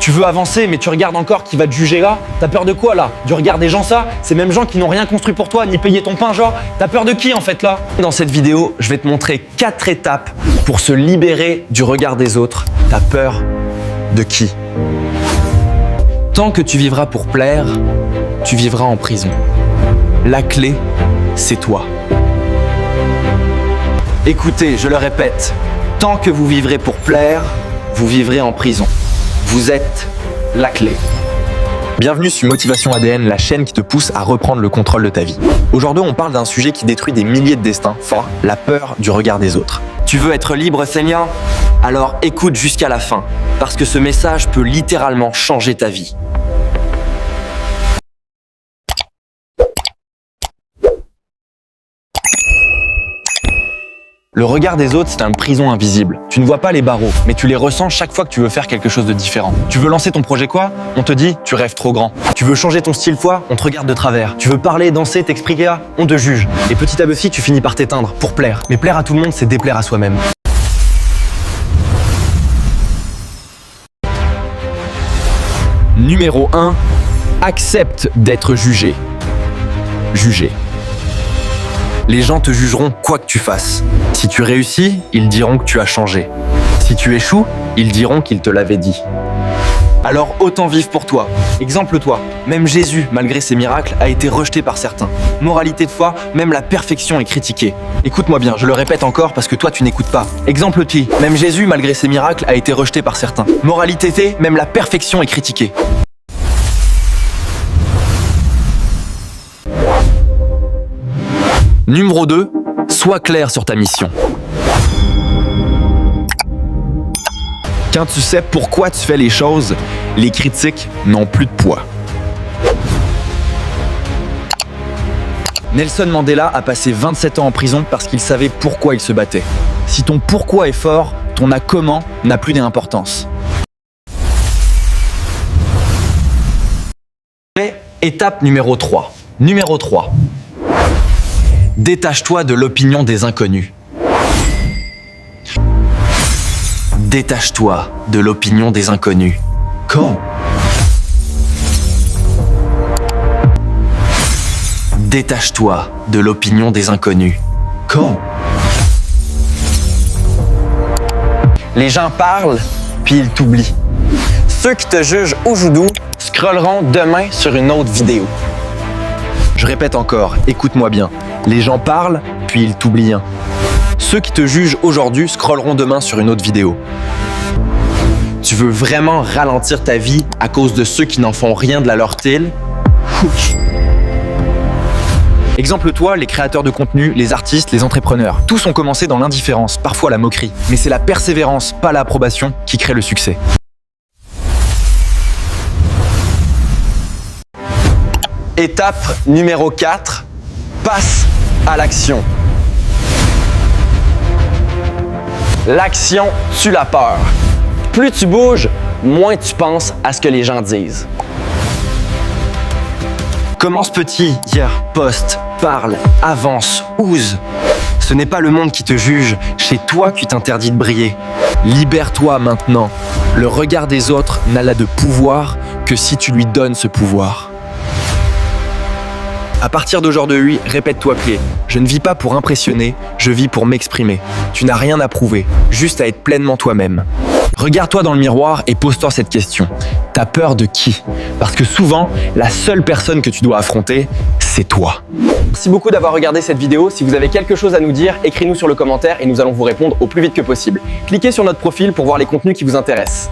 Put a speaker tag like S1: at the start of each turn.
S1: Tu veux avancer, mais tu regardes encore qui va te juger là. T'as peur de quoi là? Du regard des gens ça? Ces mêmes gens qui n'ont rien construit pour toi, ni payé ton pain genre. T'as peur de qui en fait là? Dans cette vidéo, je vais te montrer 4 étapes pour se libérer du regard des autres. T'as peur de qui? Tant que tu vivras pour plaire, tu vivras en prison. La clé, c'est toi. Écoutez, je le répète, tant que vous vivrez pour plaire, vous vivrez en prison. Vous êtes la clé. Bienvenue sur Motivation ADN, la chaîne qui te pousse à reprendre le contrôle de ta vie. Aujourd'hui, on parle d'un sujet qui détruit des milliers de destins, la peur du regard des autres. Tu veux être libre, Seigneur? Alors écoute jusqu'à la fin, parce que ce message peut littéralement changer ta vie. Le regard des autres, c'est une prison invisible. Tu ne vois pas les barreaux, mais tu les ressens chaque fois que tu veux faire quelque chose de différent. Tu veux lancer ton projet quoi? On te dit, tu rêves trop grand. Tu veux changer ton style quoi? On te regarde de travers. Tu veux parler, danser, t'exprimer quoi? On te juge. Et petit à petit, tu finis par t'éteindre pour plaire. Mais plaire à tout le monde, c'est déplaire à soi-même. Numéro 1. Accepte d'être jugé. Jugé. Les gens te jugeront quoi que tu fasses. Si tu réussis, ils diront que tu as changé. Si tu échoues, ils diront qu'ils te l'avaient dit. Alors autant vivre pour toi. Exemple toi, même Jésus, malgré ses miracles, a été rejeté par certains. Moralité de foi, même la perfection est critiquée. Écoute-moi bien, je le répète encore parce que toi tu n'écoutes pas. Exemple T, même Jésus, malgré ses miracles, a été rejeté par certains. Moralité T, même la perfection est critiquée. Numéro 2, sois clair sur ta mission. Quand tu sais pourquoi tu fais les choses, les critiques n'ont plus de poids. Nelson Mandela a passé 27 ans en prison parce qu'il savait pourquoi il se battait. Si ton pourquoi est fort, ton comment n'a plus d'importance. Étape numéro 3. Numéro 3. Détache-toi de l'opinion des inconnus. Détache-toi de l'opinion des inconnus. Comment? Détache-toi de l'opinion des inconnus. Comment? Les gens parlent, puis ils t'oublient. Ceux qui te jugent aujourd'hui scrolleront demain sur une autre vidéo. Je répète encore, écoute-moi bien. Les gens parlent, puis ils t'oublient. Ceux qui te jugent aujourd'hui scrolleront demain sur une autre vidéo. Tu veux vraiment ralentir ta vie à cause de ceux qui n'en font rien de la leur tille? Exemple toi, les créateurs de contenu, les artistes, les entrepreneurs. Tous ont commencé dans l'indifférence, parfois la moquerie. Mais c'est la persévérance, pas l'approbation, qui crée le succès. Étape numéro 4. Passe à l'action. L'action tue la peur. Plus tu bouges, moins tu penses à ce que les gens disent. Commence petit, poste, parle, avance, ose. Ce n'est pas le monde qui te juge, c'est toi qui t'interdis de briller. Libère-toi maintenant. Le regard des autres n'a là de pouvoir que si tu lui donnes ce pouvoir. À partir d'aujourd'hui, répète-toi clé. Je ne vis pas pour impressionner, je vis pour m'exprimer. Tu n'as rien à prouver, juste à être pleinement toi-même. Regarde-toi dans le miroir et pose-toi cette question. T'as peur de qui? Parce que souvent, la seule personne que tu dois affronter, c'est toi. Merci beaucoup d'avoir regardé cette vidéo. Si vous avez quelque chose à nous dire, écris-nous sur le commentaire et nous allons vous répondre au plus vite que possible. Cliquez sur notre profil pour voir les contenus qui vous intéressent.